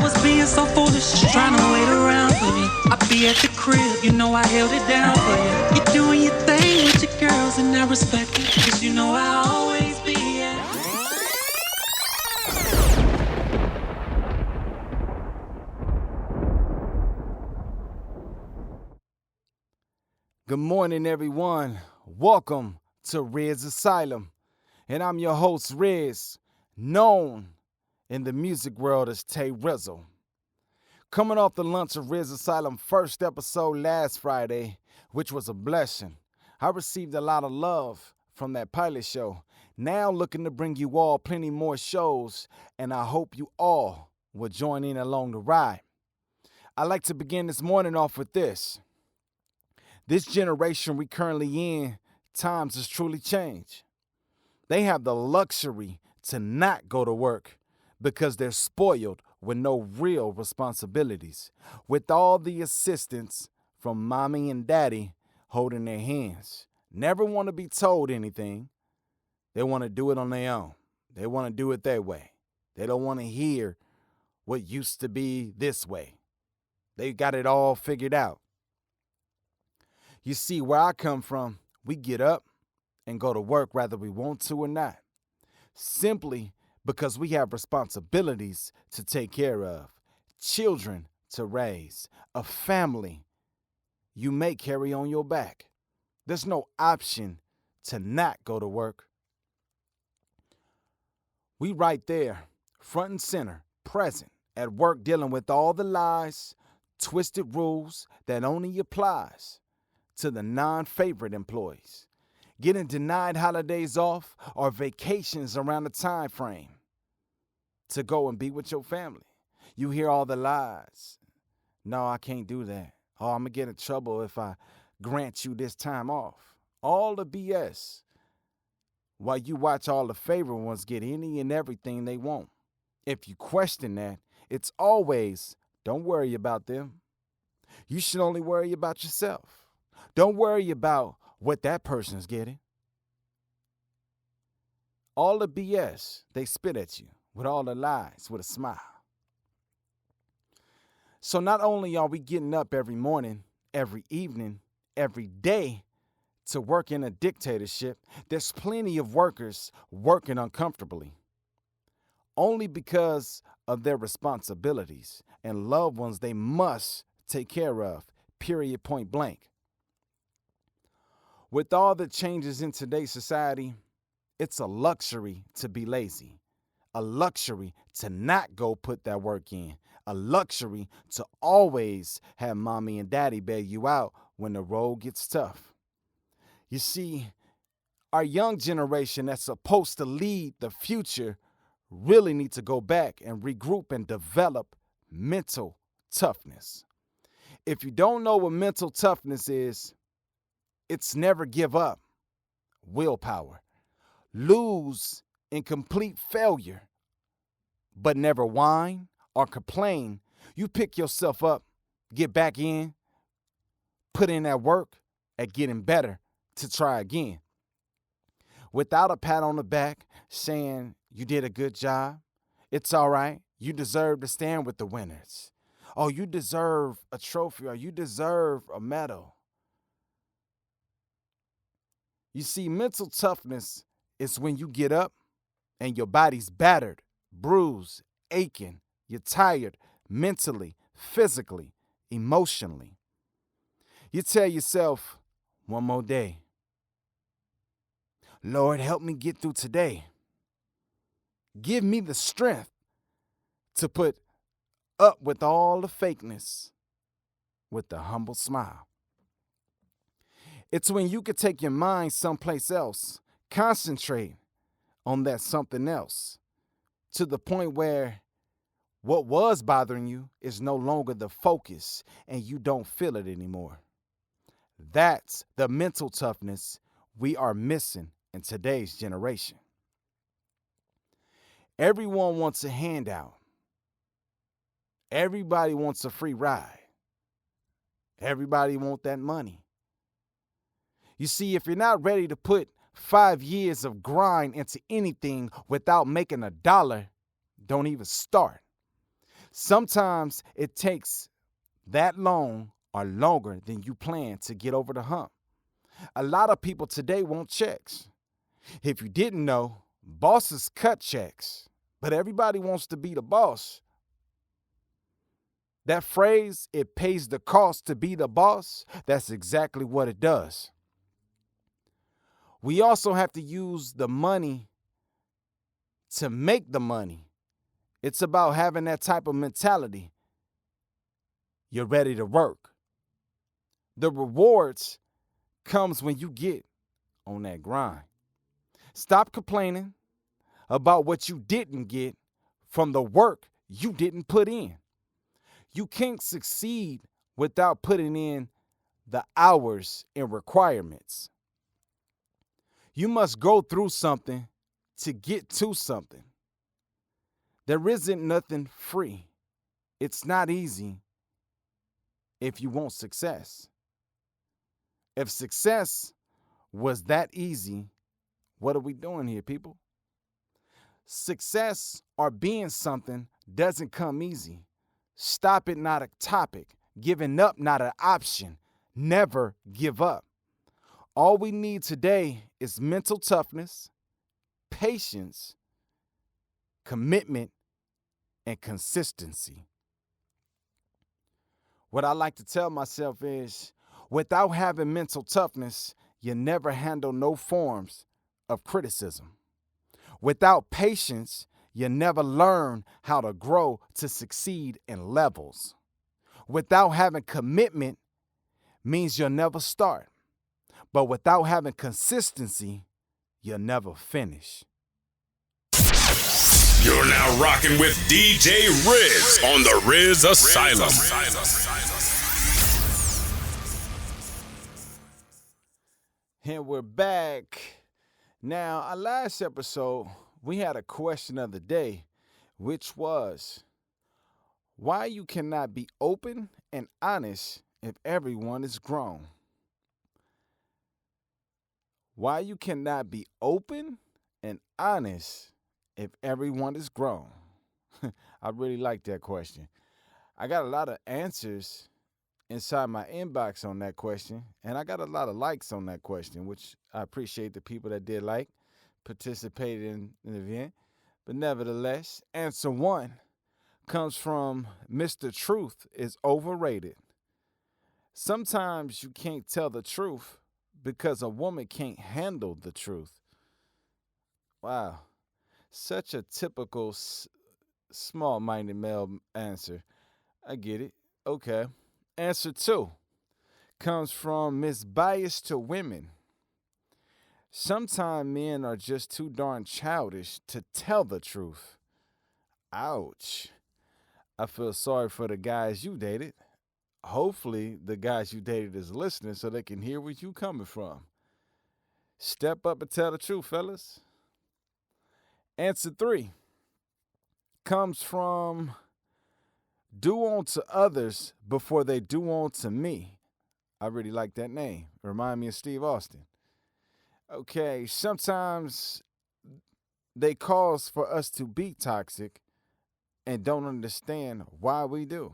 was being so foolish, just trying to wait around for me. I be at the crib, you know I held it down for you. You doing your thing with your girls and I respect it, cause you know I always be at. Good morning, everyone. Welcome to RizzAsylum. And I'm your host, Riz, known in the music world as Ta-Rizzle. Coming off the launch of RizzAsylum first episode last Friday, which was a blessing. I received a lot of love from that pilot show. Now looking to bring you all plenty more shows, and I hope you all will join in along the ride. I'd like to begin this morning off with this. This generation we currently in, times has truly changed. They have the luxury to not go to work because they're spoiled with no real responsibilities, with all the assistance from mommy and daddy holding their hands. Never want to be told anything. They want to do it on their own. They want to do it their way. They don't want to hear what used to be this way. They got it all figured out. You see, where I come from, we get up and go to work whether we want to or not, simply because we have responsibilities to take care of, children to raise, a family you may carry on your back. There's no option to not go to work. We right there, front and center, present, at work dealing with all the lies, twisted rules that only applies to the non-favorite employees, getting denied holidays off or vacations around the time frame to go and be with your family. You hear all the lies. No, I can't do that. Oh, I'm going to get in trouble if I grant you this time off. All the BS. While you watch all the favorite ones get any and everything they want. If you question that, it's always, don't worry about them. You should only worry about yourself. Don't worry about what that person's getting. All the BS, they spit at you with all the lies with a smile. So not only are we getting up every morning, every evening, every day to work in a dictatorship, there's plenty of workers working uncomfortably. Only because of their responsibilities and loved ones they must take care of, period, point blank. With all the changes in today's society, it's a luxury to be lazy, a luxury to not go put that work in, a luxury to always have mommy and daddy bail you out when the road gets tough. You see, our young generation that's supposed to lead the future really need to go back and regroup and develop mental toughness. If you don't know what mental toughness is, it's never give up, willpower, lose in complete failure, but never whine or complain. You pick yourself up, get back in, put in that work at getting better to try again. Without a pat on the back saying you did a good job, it's all right, you deserve to stand with the winners. Oh, you deserve a trophy or you deserve a medal. You see, mental toughness is when you get up and your body's battered, bruised, aching. You're tired mentally, physically, emotionally. You tell yourself, one more day. Lord, help me get through today. Give me the strength to put up with all the fakeness with a humble smile. It's when you could take your mind someplace else, concentrate on that something else, to the point where what was bothering you is no longer the focus and you don't feel it anymore. That's the mental toughness we are missing in today's generation. Everyone wants a handout. Everybody wants a free ride. Everybody wants that money. You see, if you're not ready to put 5 years of grind into anything without making $1, don't even start. Sometimes it takes that long or longer than you plan to get over the hump. A lot of people today want checks. If you didn't know, bosses cut checks, but everybody wants to be the boss. That phrase, it pays the cost to be the boss, that's exactly what it does. We also have to use the money to make the money. It's about having that type of mentality. You're ready to work. The rewards comes when you get on that grind. Stop complaining about what you didn't get from the work you didn't put in. You can't succeed without putting in the hours and requirements. You must go through something to get to something. There isn't nothing free. It's not easy if you want success. If success was that easy, what are we doing here, people? Success or being something doesn't come easy. Stop it, not a topic. Giving up, not an option. Never give up. All we need today is mental toughness, patience, commitment, and consistency. What I like to tell myself is, without having mental toughness, you never handle no forms of criticism. Without patience, you never learn how to grow to succeed in levels. Without having commitment means you'll never start. But without having consistency, you'll never finish. You're now rocking with DJ Rizz on the RizzAsylum. And we're back. Now, our last episode, we had a question of the day, which was, why you cannot be open and honest if everyone is grown? Why you cannot be open and honest if everyone is grown? I really like that question. I got a lot of answers inside my inbox on that question, and I got a lot of likes on that question, which I appreciate the people that did like, participated in the event. But nevertheless, answer one comes from Mr. Truth is overrated. Sometimes you can't tell the truth because a woman can't handle the truth. Wow. Such a typical small-minded male answer. I get it. Okay. Answer two comes from Miss Bias to Women. Sometimes men are just too darn childish to tell the truth. Ouch. I feel sorry for the guys you dated. Hopefully the guys you dated is listening so they can hear where you coming from. Step up and tell the truth, fellas. Answer three comes from do unto others before they do unto me. I really like that name. Remind me of Steve Austin. Okay, sometimes they cause for us to be toxic and don't understand why we do.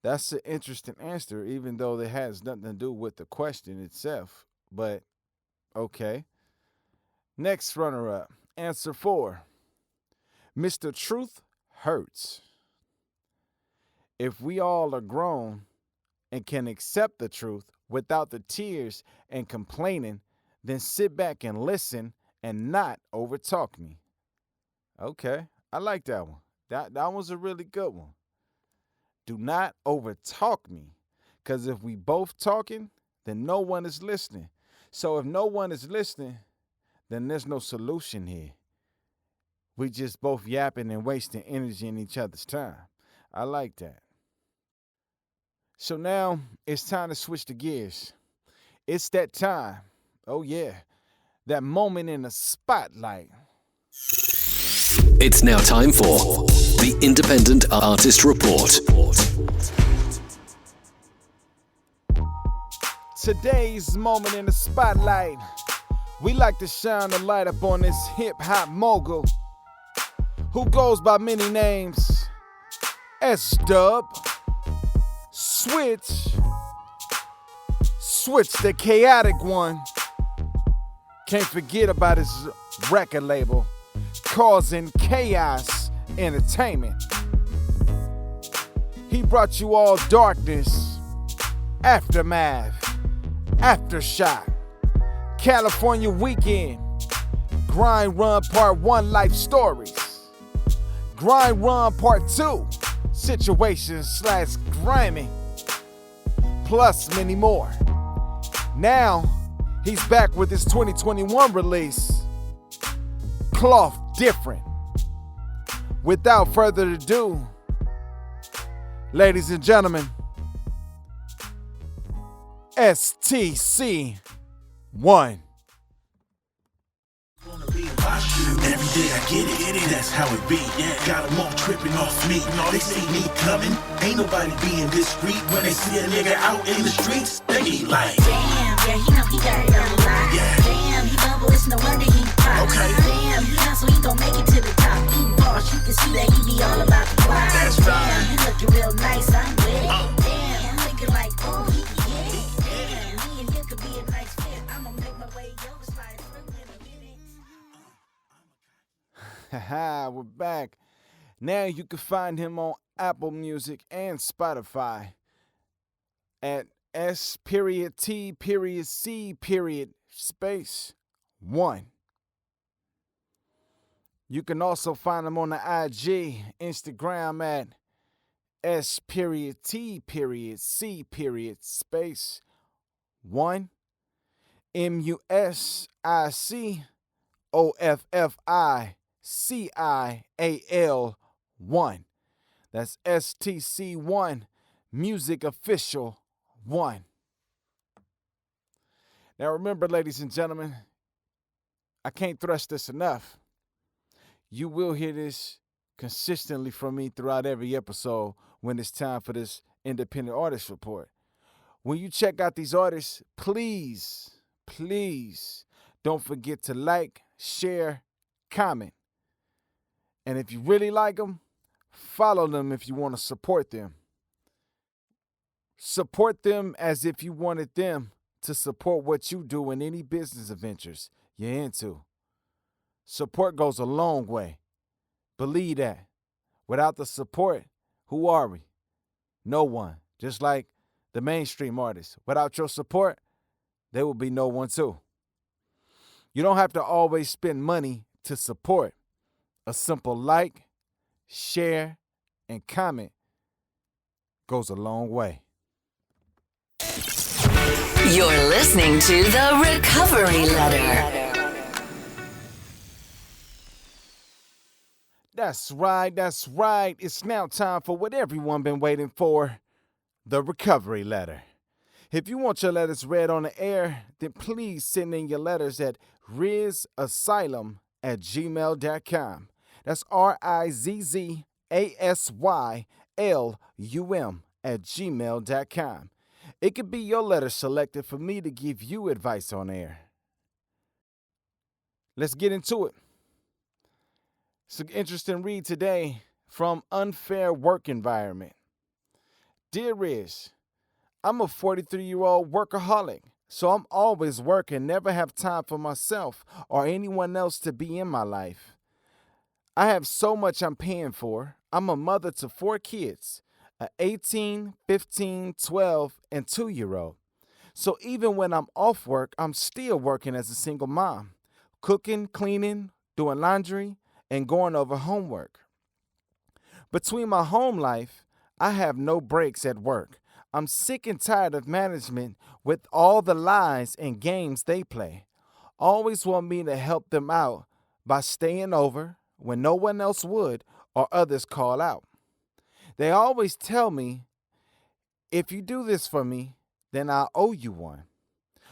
That's an interesting answer, even though it has nothing to do with the question itself. But, okay. Next runner-up, answer four. Mr. Truth hurts. If we all are grown and can accept the truth without the tears and complaining, then sit back and listen and not overtalk me. Okay, I like that one. That was a really good one. Do not overtalk me, because if we both talking, then no one is listening. So if no one is listening, then there's no solution here. We just both yapping and wasting energy in each other's time. I like that. So now it's time to switch the gears. It's that time. Oh yeah, that moment in the spotlight. It's now time for the Independent Artist Report. Today's moment in the spotlight. We like to shine the light up on this hip-hop mogul who goes by many names. S-Dub. Switch the chaotic one. Can't forget about his record label, Causing Chaos Entertainment. He brought you all darkness, aftermath, aftershock, California weekend, Grind Run Part 1 life stories, Grind Run Part 2 situations / grimy, plus many more. Now, he's back with his 2021 release, Cloth Different. Without further ado, ladies and gentlemen, STC1. Every day I get it, that's how it be. Got them all tripping off me. They see me coming, ain't nobody being discreet. When they see a nigga out in the streets, they be like, damn, yeah, he know he got it on the line. Yeah. Damn, he bubble, it's no wonder he pop. Okay. Damn, he hustle, he gon' make it to the top. He boss, you can see that he be all about the grind. That's right. Damn, he looking real nice, I'm with it. Damn, I'm thinking like, oh, he get it. Damn, me and him could be a nice fit. I'ma make my way over, slide through in a minute. Haha, we're back. Now you can find him on Apple Music and Spotify at S.T.C.1. You can also find him on the IG, Instagram at S.T.C.1. MUSICOFFICIAL1. That's STC1 Music Official 1. Now remember, ladies and gentlemen, I can't stress this enough. You will hear this consistently from me throughout every episode when it's time for this independent artist report. When you check out these artists, please don't forget to like, share, comment. And if you really like them, follow them if you want to support them. Support them as if you wanted them to support what you do in any business ventures you're into. Support goes a long way. Believe that. Without the support, who are we? No one. Just like the mainstream artists. Without your support, there will be no one too. You don't have to always spend money to support. A simple like, share, and comment goes a long way. You're listening to The Recovery Letter. That's right. It's now time for what everyone been waiting for, the Recovery Letter. If you want your letters read on the air, then please send in your letters at RizzAsylum@gmail.com. That's RizzAsylum@gmail.com. It could be your letter selected for me to give you advice on air. Let's get into it. It's an interesting read today from Unfair Work Environment. Dear Riz, I'm a 43-year-old workaholic, so I'm always working, never have time for myself or anyone else to be in my life. I have so much I'm paying for. I'm a mother to 4 kids, an 18, 15, 12, and 2-year-old. So even when I'm off work, I'm still working as a single mom, cooking, cleaning, doing laundry, and going over homework. Between my home life, I have no breaks at work. I'm sick and tired of management with all the lies and games they play. Always want me to help them out by staying over when no one else would or others call out. They always tell me, if you do this for me, then I owe you one.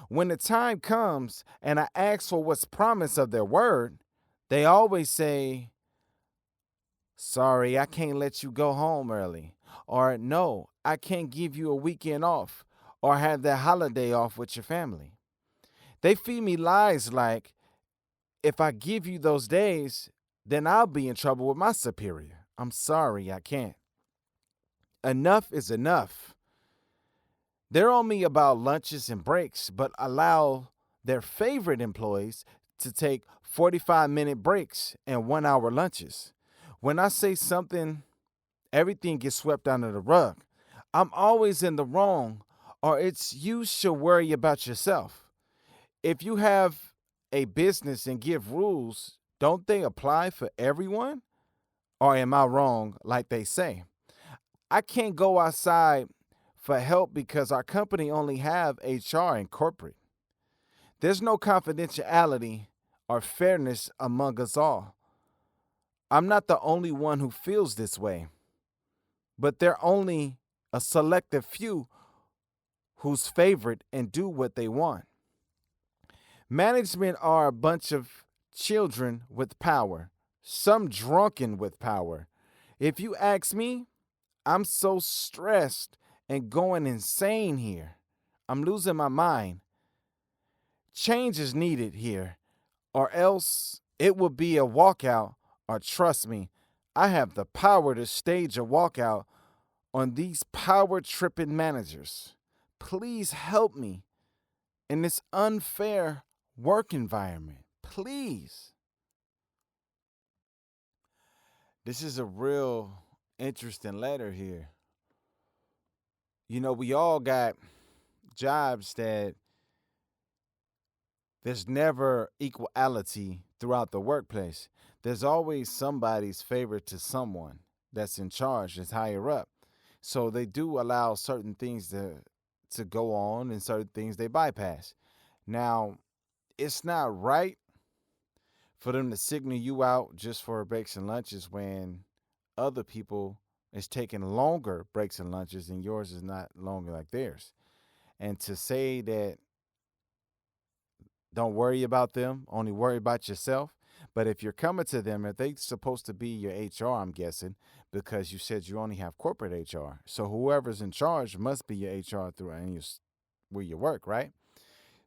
When the time comes and I ask for what's promised of their word, they always say, sorry, I can't let you go home early. Or no, I can't give you a weekend off or have that holiday off with your family. They feed me lies like, if I give you those days, then I'll be in trouble with my superior. I'm sorry, I can't. Enough is enough. They're on me about lunches and breaks, but allow their favorite employees to take 45-minute breaks and 1-hour lunches. When I say something, everything gets swept under the rug. I'm always in the wrong, or it's you should worry about yourself. If you have a business and give rules, don't they apply for everyone? Or am I wrong, like they say? I can't go outside for help because our company only have HR and corporate. There's no confidentiality or fairness among us all. I'm not the only one who feels this way, but they're only a selective few who's favored and do what they want. Management are a bunch of children with power, some drunken with power. If you ask me, I'm so stressed and going insane here. I'm losing my mind. Change is needed here, or else it will be a walkout, or trust me, I have the power to stage a walkout on these power-tripping managers. Please help me in this unfair work environment. Please. This is a real interesting letter here. You know, we all got jobs that there's never equality throughout the workplace. There's always somebody's favorite to someone that's in charge, that's higher up. So they do allow certain things to go on and certain things they bypass. Now, it's not right for them to signal you out just for breaks and lunches when other people is taking longer breaks and lunches and yours is not longer like theirs. And to say that don't worry about them, only worry about yourself. But if you're coming to them, if they're supposed to be your HR, I'm guessing, because you said you only have corporate HR. So whoever's in charge must be your HR through where you work, right?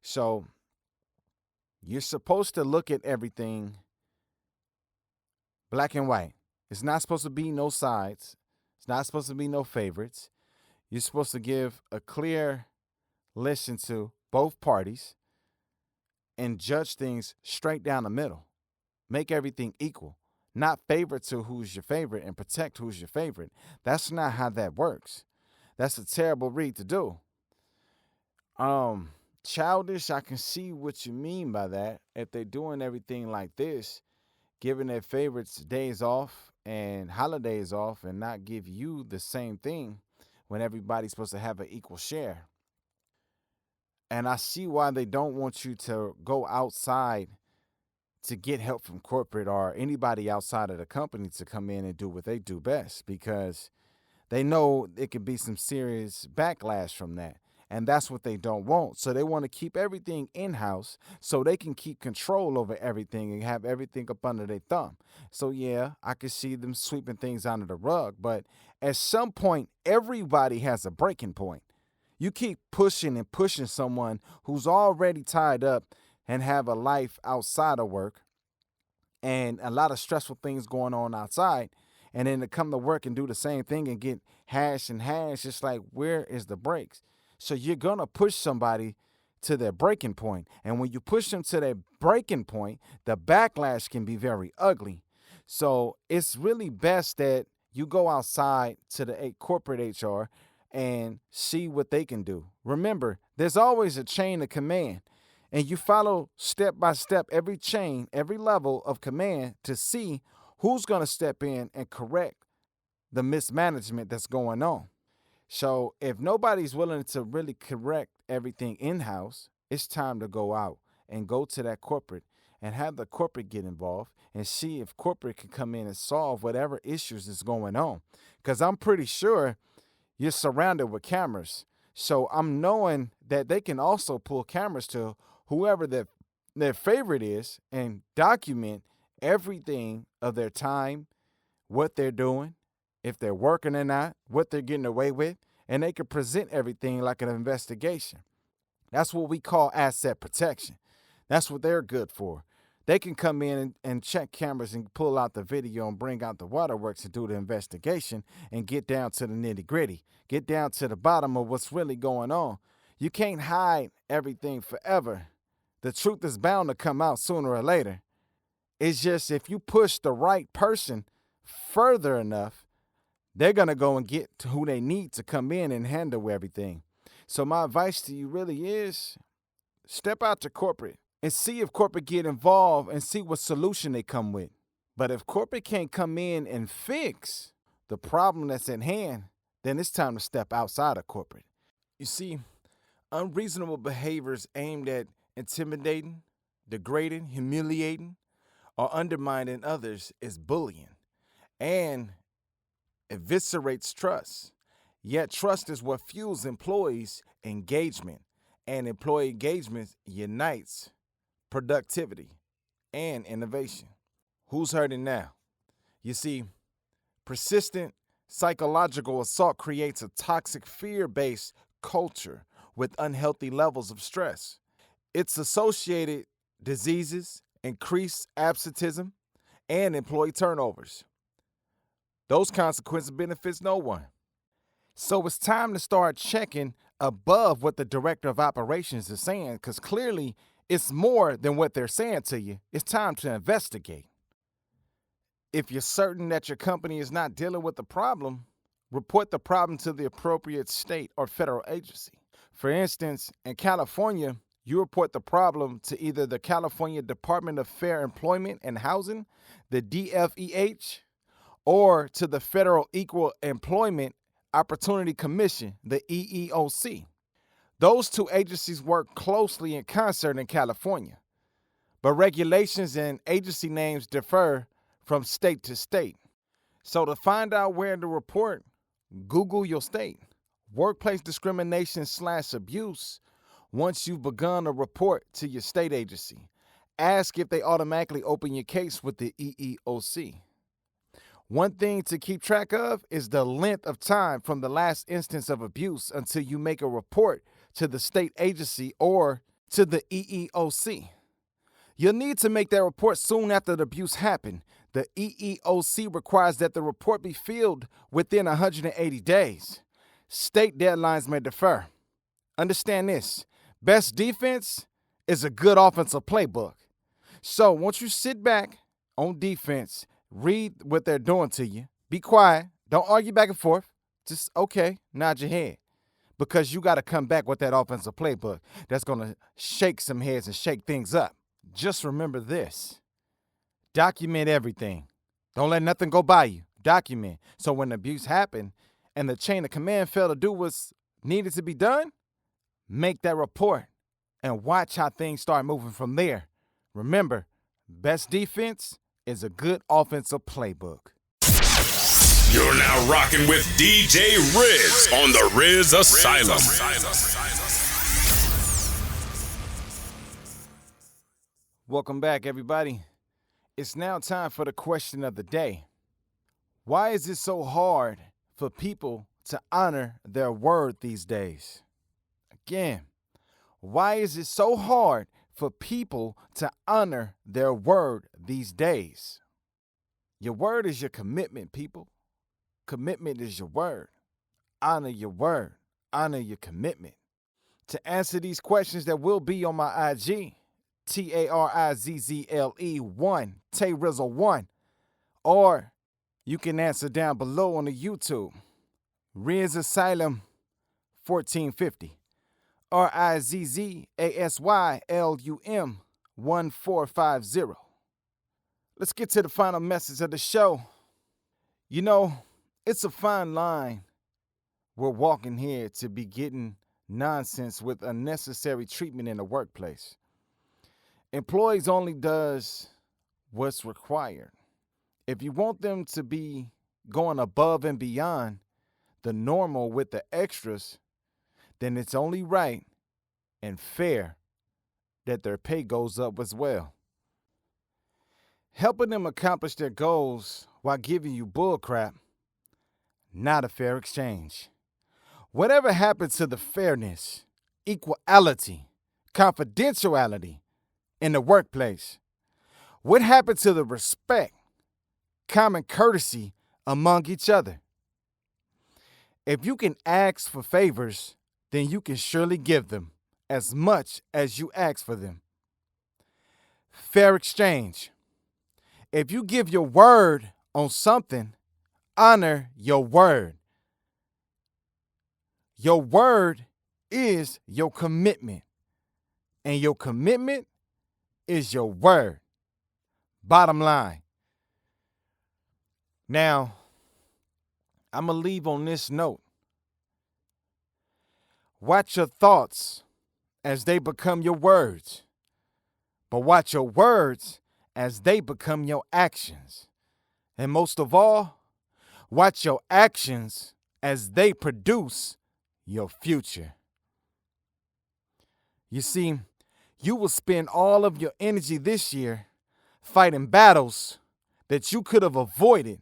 So you're supposed to look at everything black and white. It's not supposed to be no sides. It's not supposed to be no favorites. You're supposed to give a clear listen to both parties and judge things straight down the middle. Make everything equal. Not favorite to who's your favorite and protect who's your favorite. That's not how that works. That's a terrible read to do. Childish, I can see what you mean by that. If they're doing everything like this, giving their favorites days off and holidays off and not give you the same thing when everybody's supposed to have an equal share. And I see why they don't want you to go outside to get help from corporate or anybody outside of the company to come in and do what they do best, because they know it could be some serious backlash from that. And that's what they don't want. So they want to keep everything in-house so they can keep control over everything and have everything up under their thumb. So, yeah, I could see them sweeping things under the rug. But at some point, everybody has a breaking point. You keep pushing and pushing someone who's already tied up and have a life outside of work and a lot of stressful things going on outside, and then to come to work and do the same thing and get hashed and hashed, it's like, where is the brakes? So you're going to push somebody to their breaking point. And when you push them to their breaking point, the backlash can be very ugly. So it's really best that you go outside to the corporate HR and see what they can do. Remember, there's always a chain of command. And you follow step by step every chain, every level of command to see who's going to step in and correct the mismanagement that's going on. So if nobody's willing to really correct everything in-house, it's time to go out and go to that corporate and have the corporate get involved and see if corporate can come in and solve whatever issues is going on. Because I'm pretty sure you're surrounded with cameras. So I'm knowing that they can also pull cameras to whoever their favorite is and document everything of their time, what they're doing, if they're working or not, what they're getting away with, and they can present everything like an investigation. That's what we call asset protection. That's what they're good for. They can come in and check cameras and pull out the video and bring out the waterworks to do the investigation and get down to the nitty-gritty, get down to the bottom of what's really going on. You can't hide everything forever. The truth is bound to come out sooner or later. It's just if you push the right person further enough, they're going to go and get to who they need to come in and handle everything. So my advice to you really is step out to corporate and see if corporate get involved and see what solution they come with. But if corporate can't come in and fix the problem that's at hand, then it's time to step outside of corporate. You see, unreasonable behaviors aimed at intimidating, degrading, humiliating, or undermining others is bullying and eviscerates trust. Yet trust is what fuels employees' engagement, and employee engagement unites productivity and innovation. Who's hurting now? You see, persistent psychological assault creates a toxic fear-based culture with unhealthy levels of stress. Its associated diseases, increased absenteeism, and employee turnovers. Those consequences benefits no one. So it's time to start checking above what the director of operations is saying, because clearly it's more than what they're saying to you. It's time to investigate. If you're certain that your company is not dealing with the problem, report the problem to the appropriate state or federal agency. For instance, in California, you report the problem to either the California Department of Fair Employment and Housing, the DFEH, or to the Federal Equal Employment Opportunity Commission, the EEOC. Those two agencies work closely in concert in California, but regulations and agency names differ from state to state. So to find out where to report, Google your state. Workplace discrimination/abuse. Once you've begun a report to your state agency, ask if they automatically open your case with the EEOC. One thing to keep track of is the length of time from the last instance of abuse until you make a report to the state agency or to the EEOC. You'll need to make that report soon after the abuse happened. The EEOC requires that the report be filled within 180 days. State deadlines may differ. Understand this. Best defense is a good offensive playbook. So once you sit back on defense, read what they're doing to you. Be quiet. Don't argue back and forth. Just, okay, nod your head. Because you got to come back with that offensive playbook that's going to shake some heads and shake things up. Just remember this. Document everything. Don't let nothing go by you. Document. So when abuse happened and the chain of command failed to do what's needed to be done, make that report and watch how things start moving from there. Remember, best defense is a good offensive playbook. You're now rocking with DJ Riz on the RizzAsylum. Welcome back, everybody. It's now time for the question of the day. Why is it so hard for people to honor their word these days? Again, why is it so hard for people to honor their word these days? Your word is your commitment, people. Commitment is your word. Honor your word. Honor your commitment. To answer these questions that will be on my IG, Ta-Rizzle 1, Ta-Rizzle 1, or you can answer down below on the YouTube, RizzAsylum 1450. RizzAsylum 1450. Let's get to the final message of the show. You know, it's a fine line we're walking here to be getting nonsense with unnecessary treatment in the workplace. Employees only does what's required. If you want them to be going above and beyond the normal with the extras, then it's only right and fair that their pay goes up as well. Helping them accomplish their goals while giving you bullcrap, not a fair exchange. Whatever happened to the fairness, equality, confidentiality in the workplace? What happened to the respect, common courtesy among each other? If you can ask for favors, then you can surely give them as much as you ask for them. Fair exchange. If you give your word on something, honor your word. Your word is your commitment, and your commitment is your word. Bottom line. Now, I'm going to leave on this note. Watch your thoughts as they become your words, but watch your words as they become your actions. And most of all, watch your actions as they produce your future. You see, you will spend all of your energy this year fighting battles that you could have avoided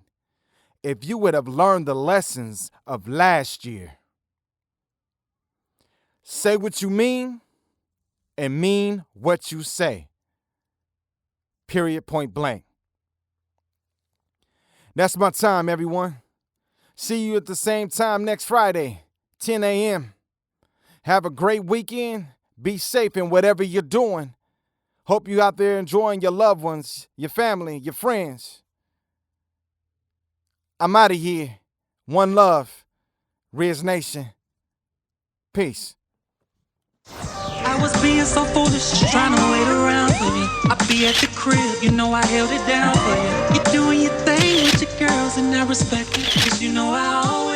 if you would have learned the lessons of last year. Say what you mean and mean what you say. Period, point blank. That's my time, everyone. See you at the same time next Friday, 10 a.m. Have a great weekend. Be safe in whatever you're doing. Hope you out there enjoying your loved ones, your family, your friends. I'm out of here. One love. Riz Nation. Peace. I was being so foolish, trying to wait around for you. I be at the crib, you know I held it down for you. You're doing your thing with your girls and I respect it, 'cause you know I always